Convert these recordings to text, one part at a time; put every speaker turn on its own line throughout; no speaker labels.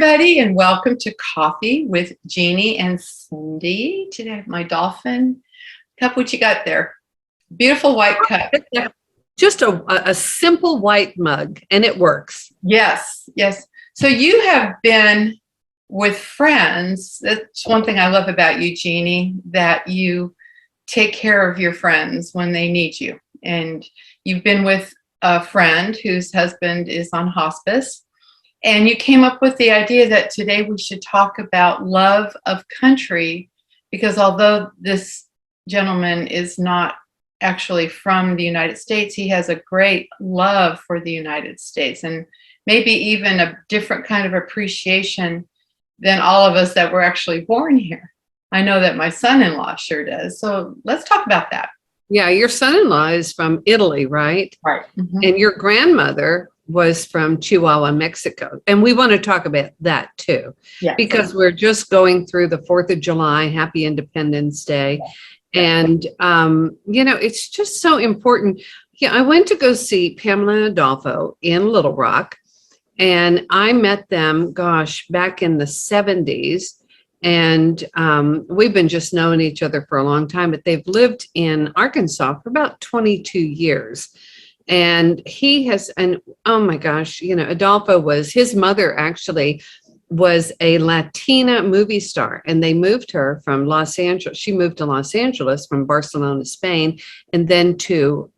everybody, and welcome to Coffee with Jeanie and Cindy. Today I have my dolphin cup. What you got there? Beautiful white cup.
Just a simple white mug, and it works.
Yes, yes. So you have been with friends. That's one thing I love about you, Jeanie, that you take care of your friends when they need you. And you've been with a friend whose husband is on hospice. And you came up with the idea that today we should talk about love of country, because although this gentleman is not actually from the United States, he has a great love for the United States and maybe even a different kind of appreciation than all of us that were actually born here. I know that my son-in-law sure does. So let's talk about that.
Yeah, your son-in-law is from Italy, right?
Right. Mm-hmm.
And your grandmother was from Chihuahua, Mexico. And we want to talk about that too, because we're just going through the 4th of July, Happy Independence Day. And, it's just so important. Yeah, I went to go see Pamela and Adolfo in Little Rock, and I met them, back in the 70s. And we've been just knowing each other for a long time, but they've lived in Arkansas for about 22 years. And he has, and oh my gosh, Adolfo his mother actually was a Latina movie star, and they moved her from Los Angeles. She moved to Los Angeles from Barcelona, Spain, and then to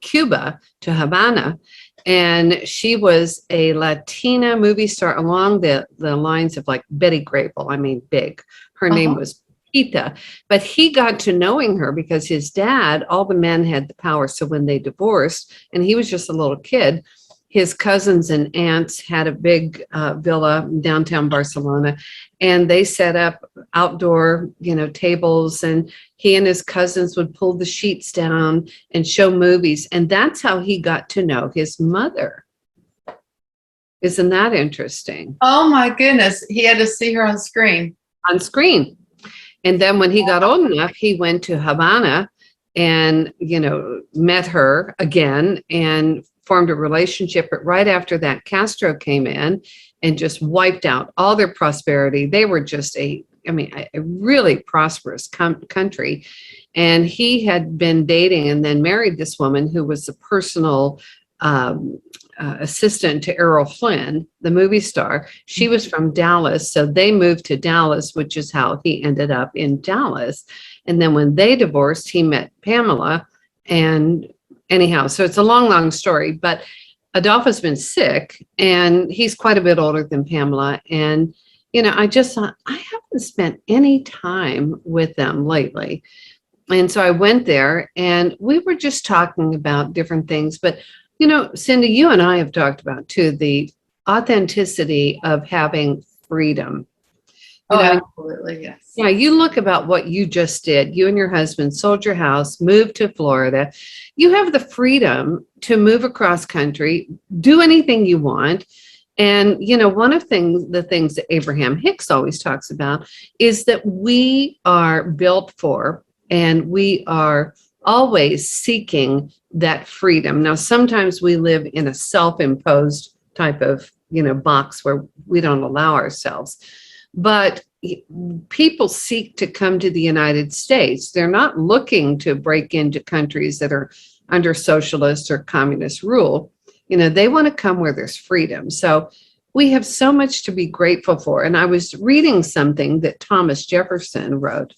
Cuba, to Havana. And she was a Latina movie star along the lines of like Betty Grable. I mean, big. Her name was Pita, but he got to knowing her because his dad, all the men had the power. So when they divorced and he was just a little kid, his cousins and aunts had a big villa in downtown Barcelona, and they set up outdoor, tables, and he and his cousins would pull the sheets down and show movies. And that's how he got to know his mother. Isn't that interesting?
Oh my goodness. He had to see her on screen.
On screen. And then when he got old enough, he went to Havana and, met her again and formed a relationship. But right after that, Castro came in and just wiped out all their prosperity. They were just a really prosperous country. And he had been dating and then married this woman who was a personal assistant to Errol Flynn, the movie star. She was from Dallas. So they moved to Dallas, which is how he ended up in Dallas. And then when they divorced, he met Pamela. And anyhow, so it's a long, long story, but Adolfo's been sick and he's quite a bit older than Pamela. And, I just thought I haven't spent any time with them lately. And so I went there and we were just talking about different things, but Cindy, you and I have talked about too, the authenticity of having freedom.
Absolutely, yes.
Yeah, you look about what you just did. You and your husband sold your house, moved to Florida. You have the freedom to move across country, do anything you want. And, one of the things that Abraham Hicks always talks about is that we are built for, and we are always seeking that freedom. Now, sometimes we live in a self-imposed type of, box where we don't allow ourselves. But people seek to come to the United States. They're not looking to break into countries that are under socialist or communist rule. They want to come where there's freedom. So we have so much to be grateful for. And I was reading something that Thomas Jefferson wrote,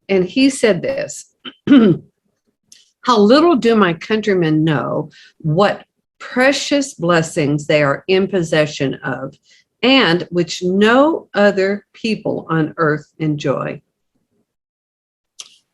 and he said this: how little do my countrymen know what precious blessings they are in possession of, and which no other people on earth enjoy.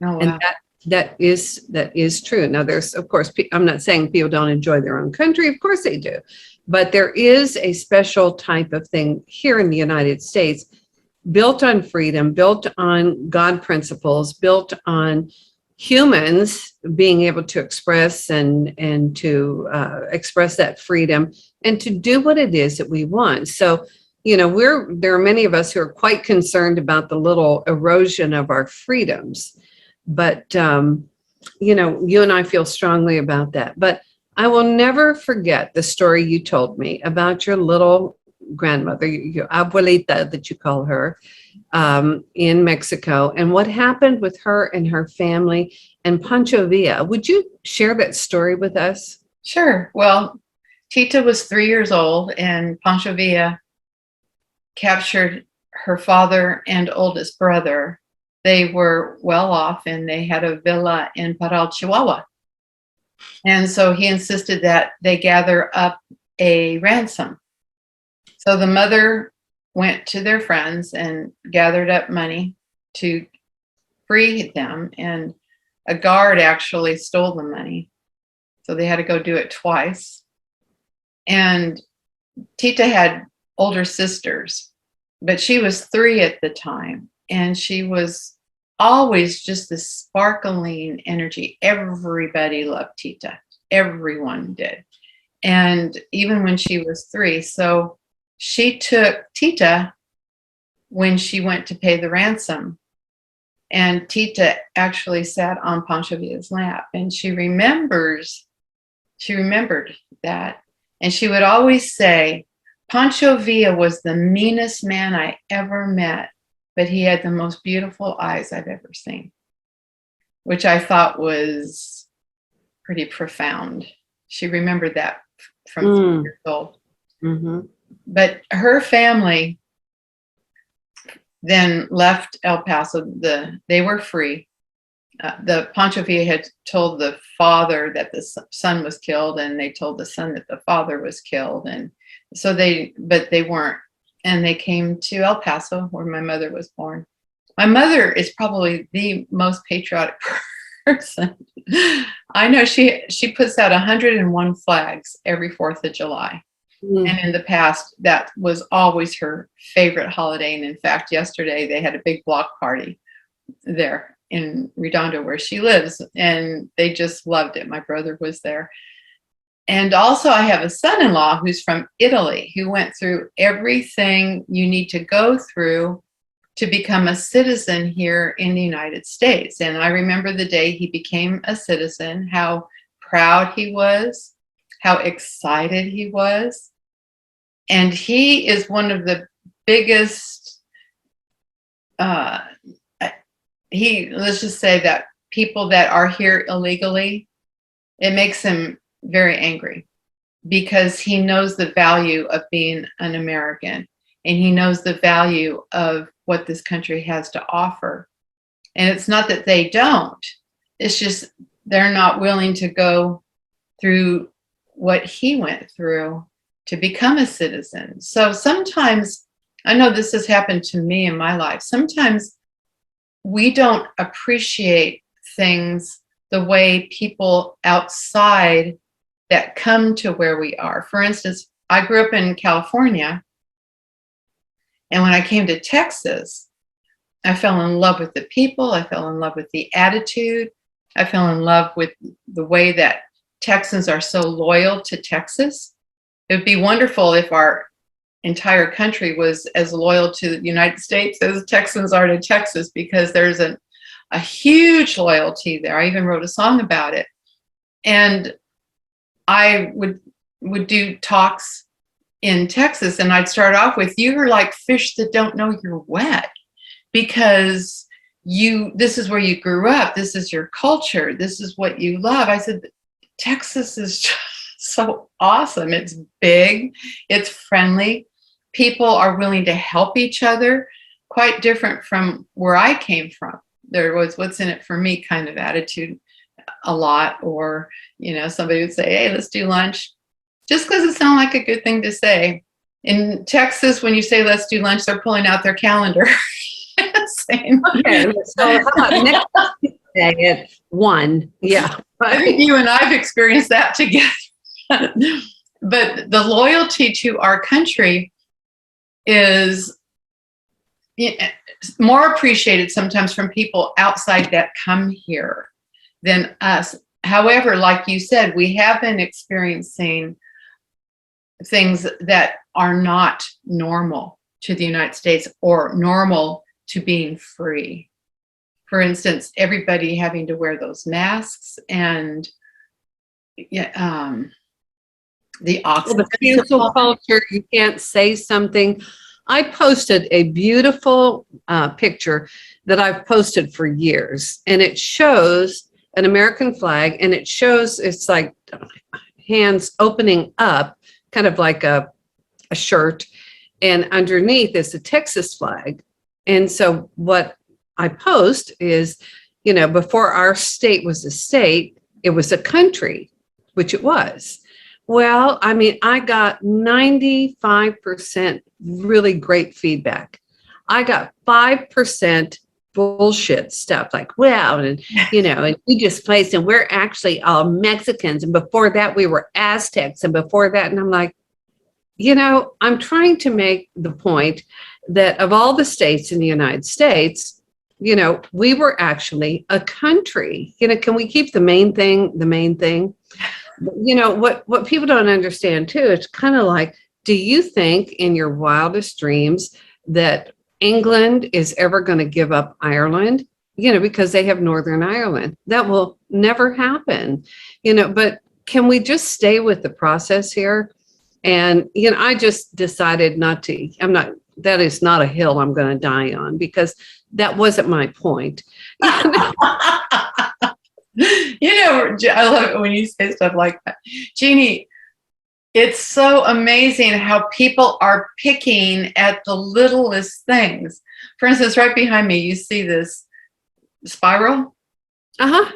Oh, wow.
And that is true. Now, there's, of course, I'm not saying people don't enjoy their own country. Of course they do. But there is a special type of thing here in the United States built on freedom, built on God principles, built on humans being able to express and to express that freedom and to do what it is that we want. So, there are many of us who are quite concerned about the little erosion of our freedoms. But, you and I feel strongly about that. But I will never forget the story you told me about your little grandmother, your abuelita that you call her, in Mexico, and what happened with her and her family and Pancho Villa. Would you share that story with us?
Sure. Well, Tita was 3 years old, and Pancho Villa captured her father and oldest brother. They were well off, and they had a villa in Parral, Chihuahua. And so he insisted that they gather up a ransom. So the mother went to their friends and gathered up money to free them. And a guard actually stole the money. So they had to go do it twice. And Tita had older sisters, but she was 3 at the time. And she was always just this sparkling energy. Everybody loved Tita. Everyone did. And even when she was 3. So she took Tita when she went to pay the ransom. And Tita actually sat on Pancho Villa's lap. And she remembered that. And she would always say, Pancho Villa was the meanest man I ever met, but he had the most beautiful eyes I've ever seen, which I thought was pretty profound. She remembered that from 3 years old. Mm-hmm. But her family then left El Paso. They were free. The Pancho Villa had told the father that the son was killed, and they told the son that the father was killed. And so but they weren't. And they came to El Paso, where my mother was born. My mother is probably the most patriotic person. I know she puts out 101 flags every 4th of July. Mm. And in the past, that was always her favorite holiday. And in fact, yesterday they had a big block party there in Redondo, where she lives, and they just loved it. My brother was there. And also I have a son-in-law who's from Italy, who went through everything you need to go through to become a citizen here in the United States. And I remember the day he became a citizen, how proud he was, how excited he was. And he is one of the biggest, let's just say that people that are here illegally, it makes him very angry, because he knows the value of being an American, and he knows the value of what this country has to offer. And it's not that they don't, it's just they're not willing to go through what he went through to become a citizen. So sometimes, I know this has happened to me in my life, sometimes we don't appreciate things the way people outside that come to where we are. For instance, I grew up in California, and when I came to Texas, I fell in love with the people. I fell in love with the attitude. I fell in love with the way that Texans are so loyal to Texas. It would be wonderful if our entire country was as loyal to the United States as Texans are to Texas, because there's a huge loyalty there. I even wrote a song about it. And I would do talks in Texas, and I'd start off with, you're like fish that don't know you're wet, because this is where you grew up. This is your culture. This is what you love. I said, Texas is just so awesome. It's big. It's friendly. People are willing to help each other, quite different from where I came from. There was what's in it for me kind of attitude a lot, or, somebody would say, hey, let's do lunch, just because it sounded like a good thing to say. In Texas, when you say let's do lunch, they're pulling out their calendar. Saying,
okay, so next day at 1. Yeah.
I think you and I've experienced that together. But the loyalty to our country is more appreciated sometimes from people outside that come here than us. However, like you said, we have been experiencing things that are not normal to the United States, or normal to being free. For instance, everybody having to wear those masks, and the
Well, the
Occidental.
cancel culture, you can't say something. I posted a beautiful picture that I've posted for years, and it shows an American flag, and it shows it's like hands opening up, kind of like a shirt, and underneath is the Texas flag. And so what I post is, before our state was a state, it was a country, which it was. Well, I mean, I got 95% really great feedback. I got 5% bullshit stuff like, well, and we just placed, and we're actually all Mexicans. And before that, we were Aztecs. And before that, and I'm like, I'm trying to make the point that of all the states in the United States, we were actually a country. Can we keep the main thing the main thing? What people don't understand too, it's kind of like, do you think in your wildest dreams that England is ever going to give up Ireland? Because they have Northern Ireland. That will never happen. But can we just stay with the process here? And, I just decided that is not a hill I'm going to die on, because that wasn't my point.
I love it when you say stuff like that. Jeanie, it's so amazing how people are picking at the littlest things. For instance, right behind me, you see this spiral?
Uh-huh.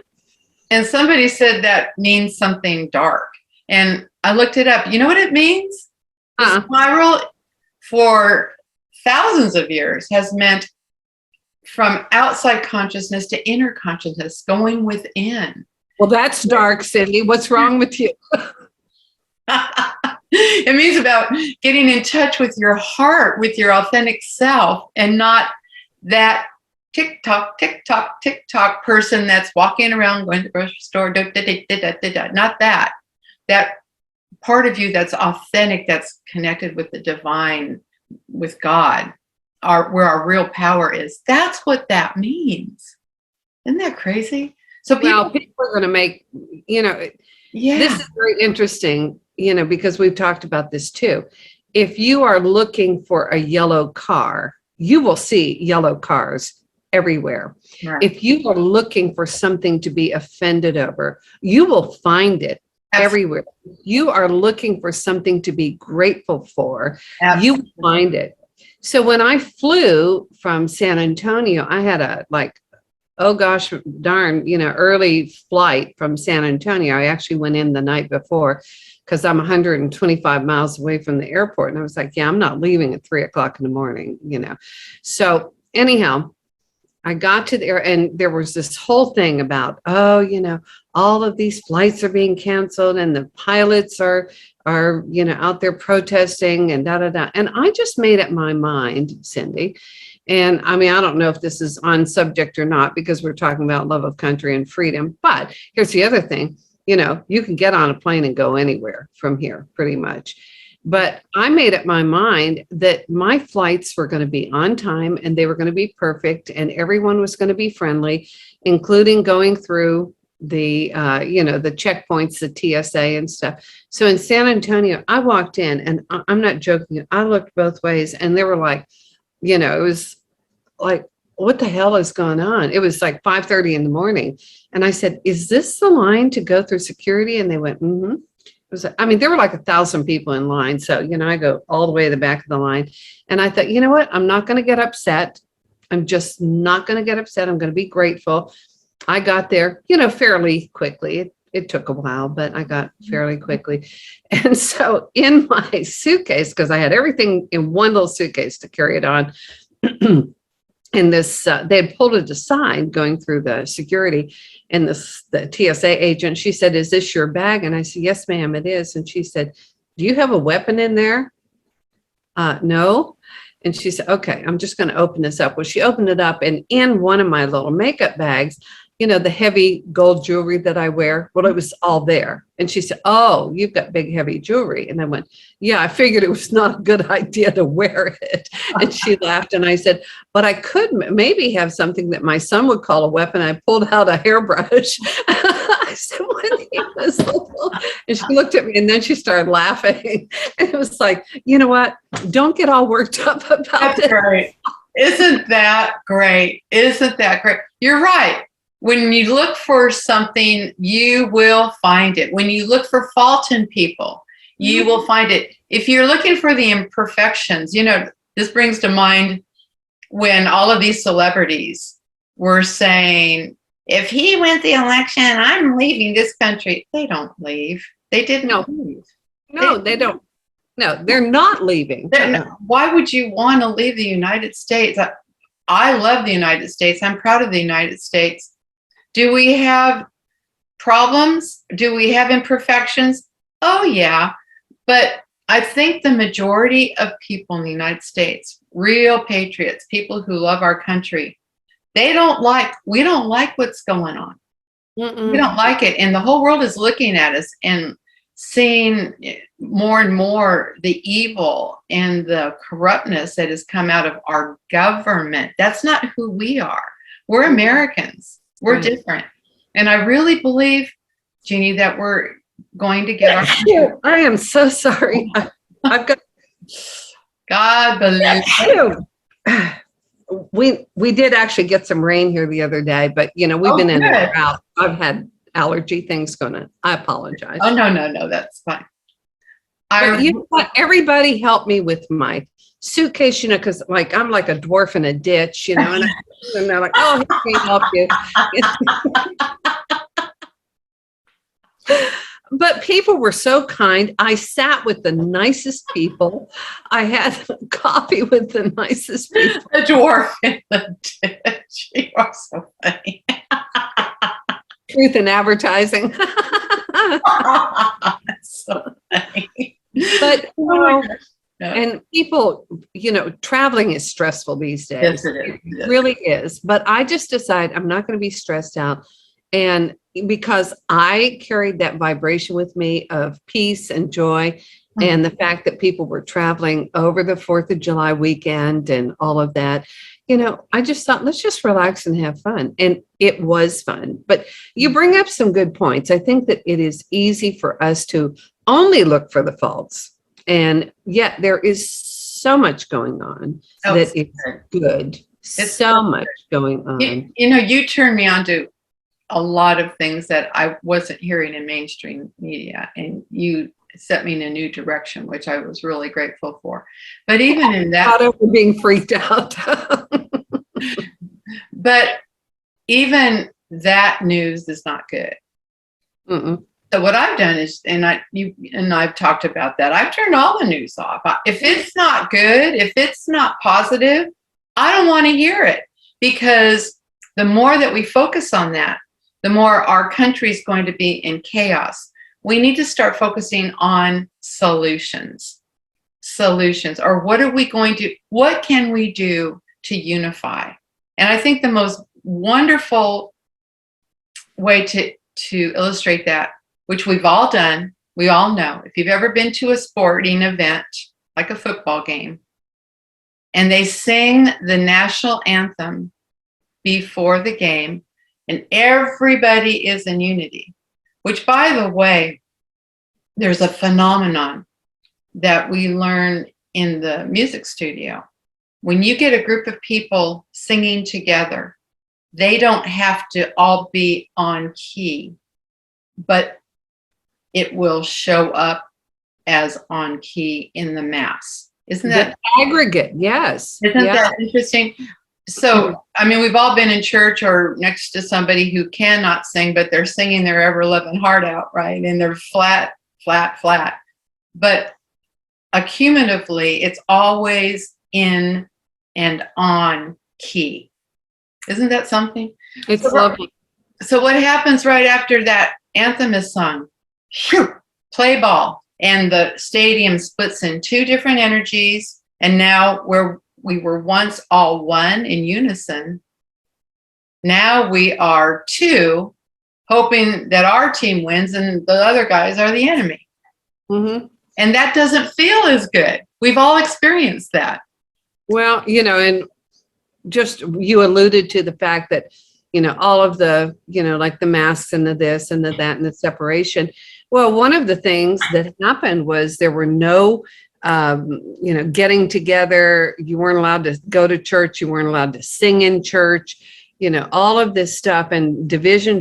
And somebody said that means something dark. And I looked it up. You know what it means? The spiral for thousands of years has meant from outside consciousness to inner consciousness, going within.
Well, that's dark, Cindy. What's wrong with you?
It means about getting in touch with your heart, with your authentic self, and not that tick-tock, tick-tock, tick-tock person that's walking around going to the grocery store, not that. That part of you that's authentic, that's connected with the divine, with God, where our real power is. That's what that means. Isn't that crazy? So people
are going to make, this is very interesting, because we've talked about this too. If you are looking for a yellow car, you will see yellow cars everywhere.
Right.
If you are looking for something to be offended over, you will find it everywhere. You are looking for something to be grateful for, you will find it. So when I flew from San Antonio, I had a early flight from San Antonio. I actually went in the night before because I'm 125 miles away from the airport. And I was like, I'm not leaving at 3:00 in the morning, So anyhow, I got to there, and there was this whole thing about, all of these flights are being canceled and the pilots are out there protesting and da-da-da. And I just made up my mind, Cindy. And I mean, I don't know if this is on subject or not, because we're talking about love of country and freedom. But here's the other thing, you can get on a plane and go anywhere from here pretty much. But I made up my mind that my flights were going to be on time and they were going to be perfect and everyone was going to be friendly, including going through the, the checkpoints, the TSA and stuff. So in San Antonio, I walked in, and I'm not joking, I looked both ways, and they were like, it was like, what the hell is going on? It was like 5:30 in the morning. And I said, is this the line to go through security? And they went, mm-hmm. There were like 1,000 people in line. So, I go all the way to the back of the line. And I thought, you know what? I'm not going to get upset. I'm just not going to get upset. I'm going to be grateful. I got there, fairly quickly. It took a while, but I got fairly quickly. And so in my suitcase, because I had everything in one little suitcase to carry it on, and this, they had pulled it aside going through the security, and the TSA agent, she said, is this your bag? And I said, yes, ma'am, it is. And she said, do you have a weapon in there? No. And she said, okay, I'm just going to open this up. Well, she opened it up, and in one of my little makeup bags, the heavy gold jewelry that I wear, well, it was all there. And she said, oh, you've got big, heavy jewelry. And I went, yeah, I figured it was not a good idea to wear it. And she laughed. And I said, but I could maybe have something that my son would call a weapon. I pulled out a hairbrush. I said, what do And she looked at me and then she started laughing. And it was like, you know what? Don't get all worked up about
That's
it.
great. Isn't that great? Isn't that great? You're right. When you look for something, you will find it. When you look for fault in people, you will find it. If you're looking for the imperfections, this brings to mind when all of these celebrities were saying, if he wins the election, I'm leaving this country. They don't leave. They didn't leave.
No, they don't. No, they're not leaving.
Why would you want to leave the United States? I love the United States. I'm proud of the United States. Do we have problems? Do we have imperfections? Oh, yeah. But I think the majority of people in the United States, real patriots, people who love our country, we don't like what's going on. We don't like it. And the whole world is looking at us and seeing more and more the evil and the corruptness that has come out of our government. That's not who we are. We're Americans. We're different. And I really believe, Jeanie, that we're going to get our...
I am so sorry. I've got...
God bless you.
We did actually get some rain here the other day, but we've been in and out. I've had allergy things going on. I apologize.
Oh, no, that's fine.
You know what? Everybody helped me with my suitcase, because I'm like a dwarf in a ditch, and they're like, oh, he can help you. But people were so kind. I sat with the nicest people. I had coffee with the nicest people.
A dwarf in the ditch. You are so funny.
Truth in advertising.
So funny.
But and people, traveling is stressful these days.
Yes, it is.
It really is. But I just decided I'm not going to be stressed out. And because I carried that vibration with me of peace and joy, and the fact that people were traveling over the 4th of July weekend and all of that, I just thought, let's just relax and have fun. And it was fun. But you bring up some good points. I think that it is easy for us to only look for the faults. And yet there is so much going on that it's good. It's so much going on.
You turned me on to a lot of things that I wasn't hearing in mainstream media, and you set me in a new direction, which I was really grateful for. But even in that,
out of being freaked out.
But even that news is not good. So what I've done is, I've talked about that. I've turned all the news off. If it's not good, if it's not positive, I don't want to hear it, because the more that we focus on that, the more our country is going to be in chaos. We need to start focusing on solutions, or what can we do to unify? And I think the most wonderful way to illustrate that, which we've all done, we all know, if you've ever been to a sporting event, like a football game, and they sing the national anthem before the game, and everybody is in unity, which, by the way, there's a phenomenon that we learn in the music studio. When you get a group of people singing together, they don't have to all be on key, but it will show up as on key in the mass. Isn't that
aggregate? Yes.
Isn't that interesting? So, we've all been in church or next to somebody who cannot sing, but they're singing their ever-loving heart out, right? And they're flat, flat, flat. But accumulatively, it's always in and on key. Isn't that something?
It's lovely.
So what happens right after that anthem is sung? Phew, play ball. And the stadium splits in two different energies. And now we were once all one in unison. Now we are two, hoping that our team wins and the other guys are the enemy. And that doesn't feel as good. We've all experienced that.
Well, and just you alluded to the fact that all of the, like the masks and the this and the that and the separation. Well, one of the things that happened was there were no, getting together. You weren't allowed to go to church. You weren't allowed to sing in church, all of this stuff and division.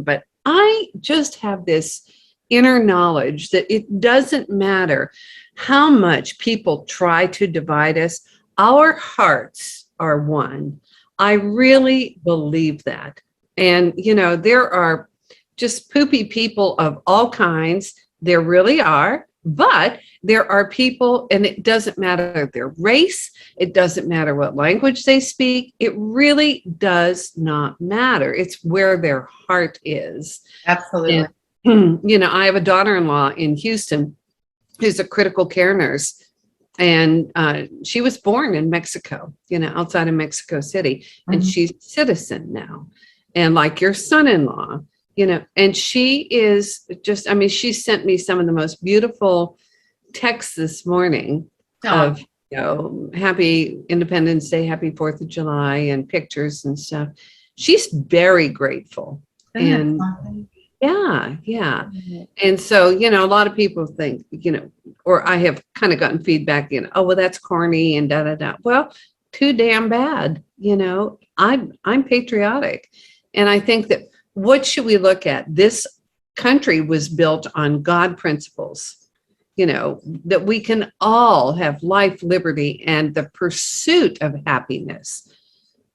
But I just have this inner knowledge that it doesn't matter how much people try to divide us. Our hearts are one. I really believe that. And, there are just poopy people of all kinds. There really are. But there are people, and it doesn't matter their race. It doesn't matter what language they speak. It really does not matter. It's where their heart is.
Absolutely.
And, I have a daughter-in-law in Houston who's a critical care nurse. And she was born in Mexico, outside of Mexico City. And she's a citizen now. And like your son-in-law, and she is just, she sent me some of the most beautiful texts this morning of, happy Independence Day, happy 4th of July, and pictures and stuff. She's very grateful. And yeah. And so, a lot of people think, or I have kind of gotten feedback, oh, well, that's corny and da. Well, too damn bad. I'm patriotic. And I think that what should we look at? This country was built on God principles, that we can all have life, liberty, and the pursuit of happiness.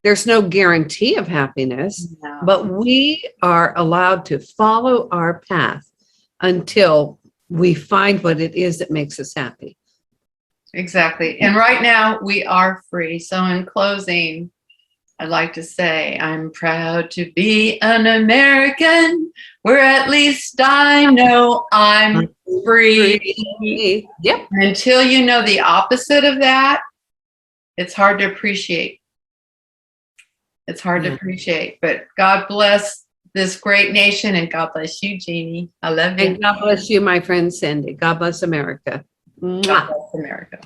There's no guarantee of happiness, but we are allowed to follow our path until we find what it is that makes us happy.
Exactly. And right now we are free. So in closing, I'd like to say I'm proud to be an American, where at least I know I'm free.
Yep.
Until you know the opposite of that, it's hard to appreciate. It's hard to appreciate. But God bless this great nation, and God bless you, Jeanie. I love you.
And God bless you, my friend Cindy. God bless America.
God bless America.